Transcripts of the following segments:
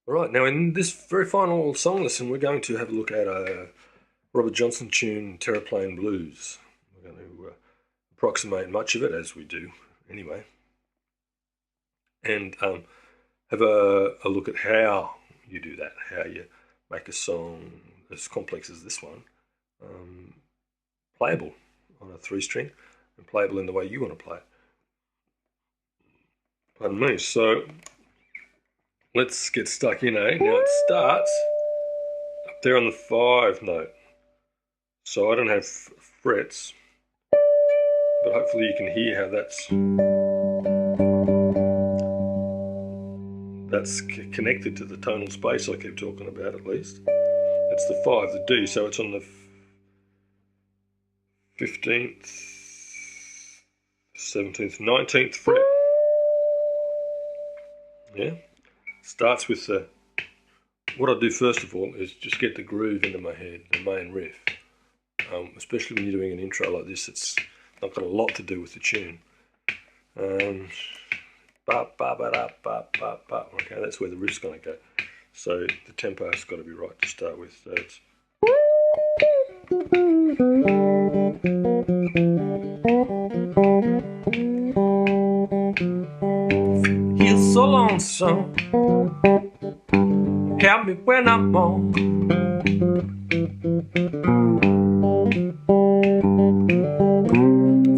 All right, now in this very final song lesson, we're going to have a look at a Robert Johnson tune, Terraplane Blues. We're going to approximate much of it, as we do anyway, and have a look at how you do that, how you make a song as complex as this one playable on a 3-string and playable in the way you want to play it. Pardon me. So let's get stuck in, eh? Now it starts up there on the 5 note. So I don't have frets, but hopefully you can hear how that's connected to the tonal space I keep talking about, at least. That's the 5, the D, so it's on the 15th, 17th, 19th fret. Yeah? Starts with the... What I do first of all is just get the groove into my head, the main riff. Especially when you're doing an intro like this, it's not got a lot to do with the tune. Okay, that's where the riff's going to go. So the tempo's got to be right to start with. So it's... He's so lonesome, help me when I'm on.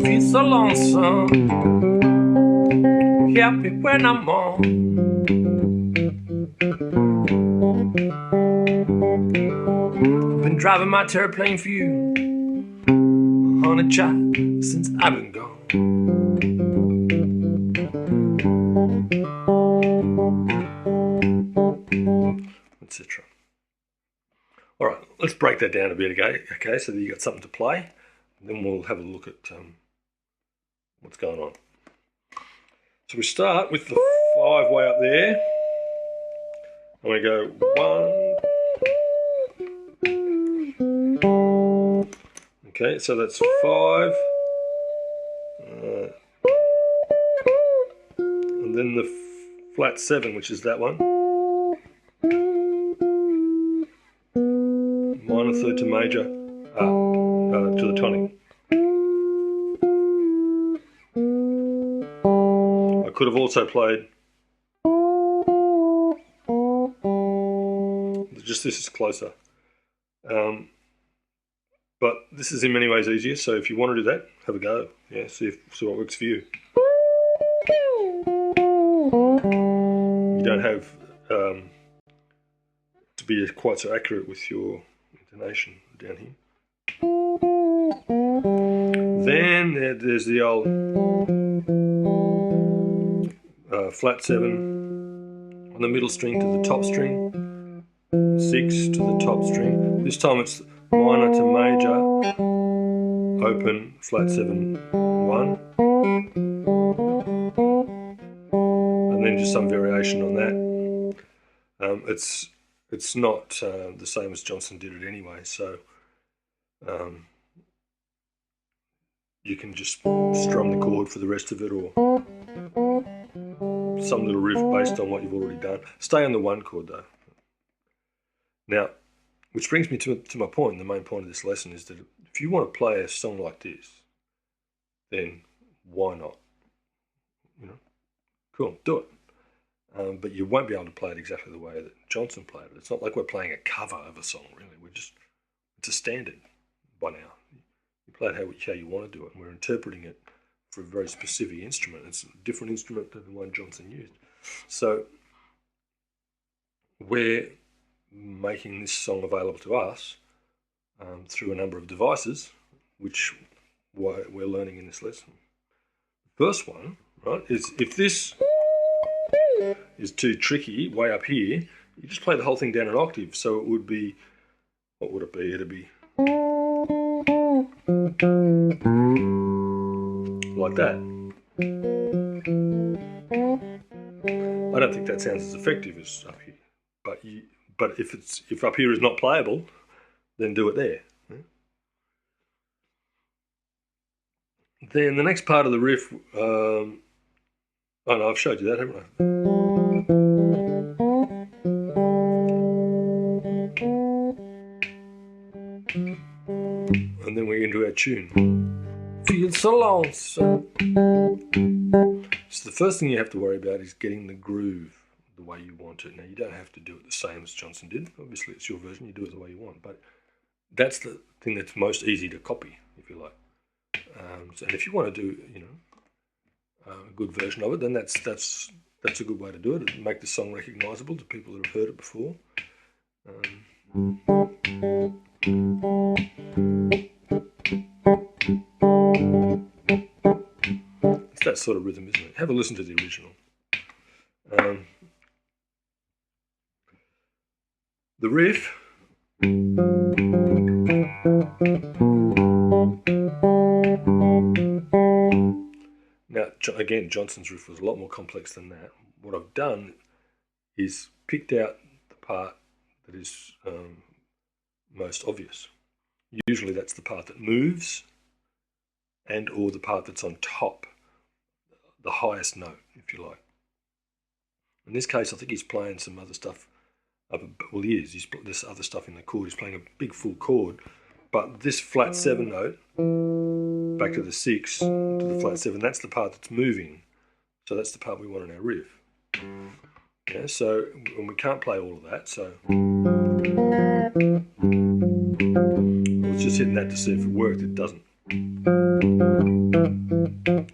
Feel so lonesome, help me when I'm on. Been driving my terraplane for you, on a child, since I've been gone. Etc. All right, let's break that down a bit, okay, so that you got something to play. And then we'll have a look at what's going on. So we start with the 5 way up there, and we go 1. Okay, so that's 5, and then the flat 7, which is that one. Minor third to major, to the tonic. I could have also played, just this is closer. But this is in many ways easier, so if you want to do that, have a go. Yeah, see what works for you. You don't have to be quite so accurate with your intonation down here. Then there's the old flat 7 on the middle string to the top string, 6 to the top string. This time it's minor to major, open, flat 7, 1, and then just some variation on that. It's not the same as Johnson did it anyway, so you can just strum the chord for the rest of it, or some little riff based on what you've already done. Stay on the 1 chord though. Now, which brings me to my point. The main point of this lesson is that if you want to play a song like this, then why not? You know, cool, do it. But you won't be able to play it exactly the way that Johnson played it. It's not like we're playing a cover of a song, really. It's a standard by now. You play it how you want to do it, and we're interpreting it for a very specific instrument. It's a different instrument than the one Johnson used. So we're making this song available to us through a number of devices, which we're learning in this lesson. The first one, right, is if this is too tricky way up here, you just play the whole thing down an octave. So it would be, what would it be? It'd be like that. I don't think that sounds as effective as up here, but if up here is not playable, then do it there. Then the next part of the riff, oh no, I've showed you that, haven't I? tune. Feel so lonesome. So the first thing you have to worry about is getting the groove the way you want it. Now, you don't have to do it the same as Johnson did. Obviously, it's your version. You do it the way you want. But that's the thing that's most easy to copy, if you like. And if you want to do, a good version of it, then that's a good way to do it. It'll make the song recognisable to people that have heard it before. It's that sort of rhythm, isn't it? Have a listen to the original. The riff. Now, again, Johnson's riff was a lot more complex than that. What I've done is picked out the part that is most obvious. Usually that's the part that moves and or the part that's on top, the highest note, if you like. In this case, I think he's playing some other stuff. Well, he is. He's this other stuff in the chord. He's playing a big full chord. But this flat 7 note, back to the 6, to the flat 7, that's the part that's moving. So that's the part we want in our riff. Yeah, so, and we can't play all of that, so I was just hitting that to see if it worked. It doesn't.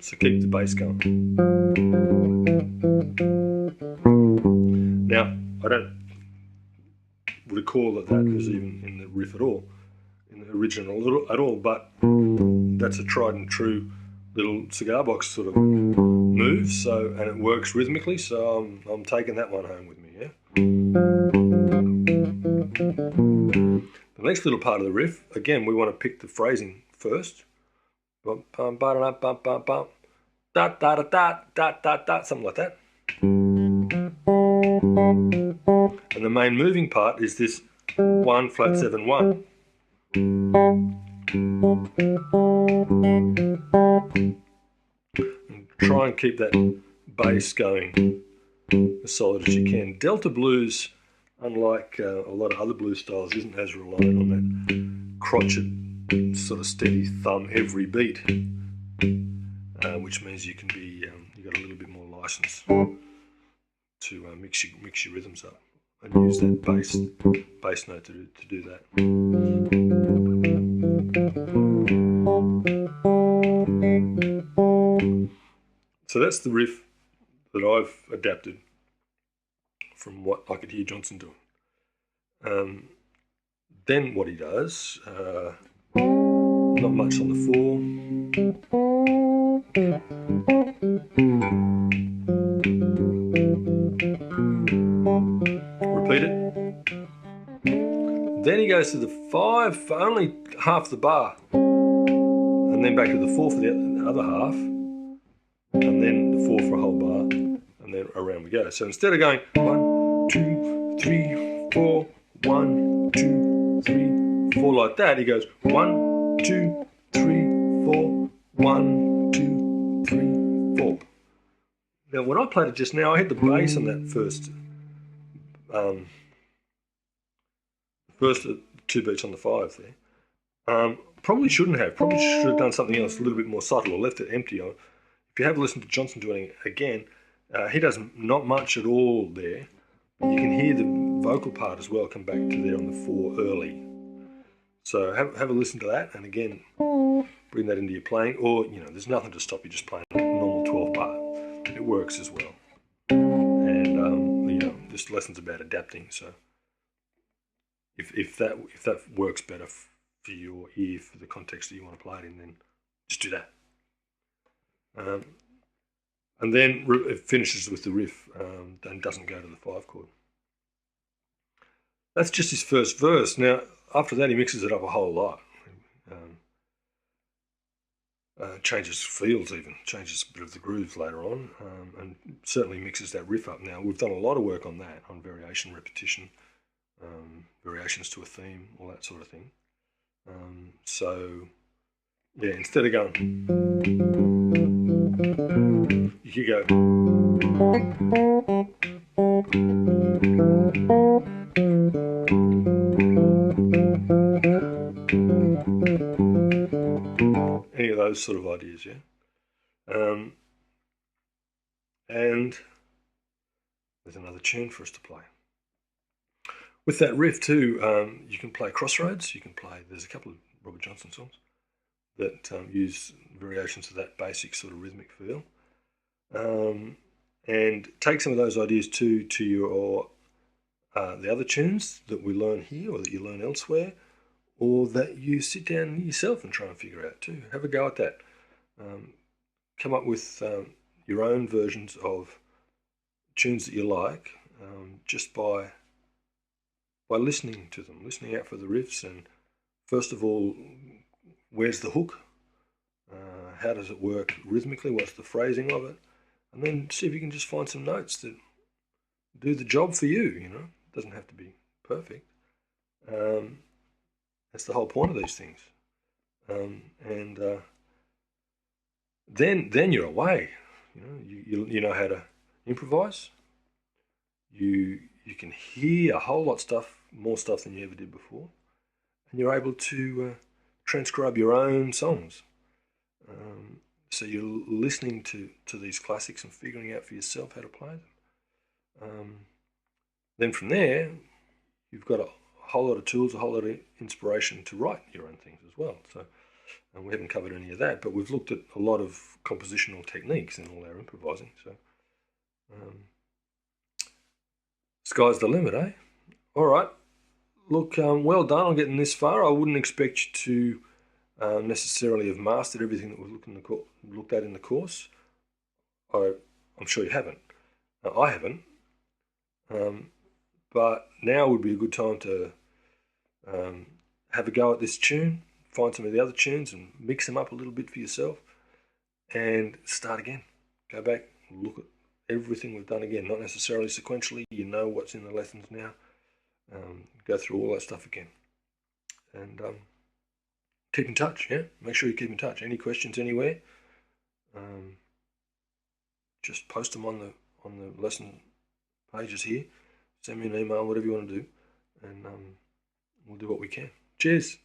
So keep the bass going. Now, I don't recall that was even in the riff at all, in the original at all, but that's a tried and true little cigar box sort of move, so, and it works rhythmically, so I'm taking that one home with me, yeah? The next little part of the riff, again, we want to pick the phrasing first. Bum, bum, ba, da, bum, bum, bum. Da, da, da, da, da, da, da, something like that. And the main moving part is this 1 flat 7 1. And try and keep that bass going as solid as you can. Delta blues, unlike a lot of other blues styles, isn't as reliant on that crotchet sort of steady thumb every beat, which means you can be you got a little bit more license to mix your rhythms up and use that bass note to do that. So that's the riff that I've adapted from what I could hear Johnson doing. Then what he does, not much on the 4. Repeat it. Then he goes to the 5 for only half the bar, and then back to the 4 for the other half, and then the 4 for a whole bar, and then around we go. So instead of going 1, 2, 3, 4, 1, 2, 3, 4 like that, he goes 1, 2, 3, 4, 1, 2, 3, 4. Now when I played it just now, I hit the bass on that first 2 beats on the 5 there. Probably shouldn't have. Probably should have done something else a little bit more subtle or left it empty. If you have listened to Johnson doing it again, he does not much at all there. You can hear the vocal part as well come back to there on the 4 early. So have a listen to that, and again, bring that into your playing. Or, there's nothing to stop you just playing a normal 12 bar. It works as well. And, this lesson's about adapting. So if that works better for your ear, for the context that you want to play it in, then just do that. And then it finishes with the riff and doesn't go to the 5 chord. That's just his first verse. Now, after that, he mixes it up a whole lot. Changes feels even, changes a bit of the grooves later on, and certainly mixes that riff up. Now, we've done a lot of work on that, on variation, repetition, variations to a theme, all that sort of thing. So, yeah, instead of going, you could go. those sort of ideas, yeah. And there's another tune for us to play. With that riff too, you can play Crossroads. You can play. There's a couple of Robert Johnson songs that use variations of that basic sort of rhythmic feel, and take some of those ideas to your the other tunes that we learn here or that you learn elsewhere, or that you sit down yourself and try and figure out too. Have a go at that. Come up with your own versions of tunes that you like, just by listening to them, listening out for the riffs, and first of all, where's the hook? How does it work rhythmically? What's the phrasing of it? And then see if you can just find some notes that do the job for you. You know, it doesn't have to be perfect. That's the whole point of these things. And then you're away. You know, you know how to improvise. You can hear a whole lot more stuff than you ever did before, and you're able to transcribe your own songs. So you're listening to these classics and figuring out for yourself how to play them. Then from there, you've got a whole lot of tools, a whole lot of inspiration to write your own things as well. So we haven't covered any of that, but we've looked at a lot of compositional techniques in all our improvising. So sky's the limit, eh? All right. Look, well done on getting this far. I wouldn't expect you to necessarily have mastered everything that we've looked at in the course. I'm sure you haven't. I haven't. But now would be a good time to have a go at this tune, find some of the other tunes and mix them up a little bit for yourself, and start again. Go back, look at everything we've done again, not necessarily sequentially. You know what's in the lessons now. Go through all that stuff again. And keep in touch, yeah? Make sure you keep in touch. Any questions anywhere, just post them on the lesson pages here. Send me an email, whatever you want to do, and we'll do what we can. Cheers.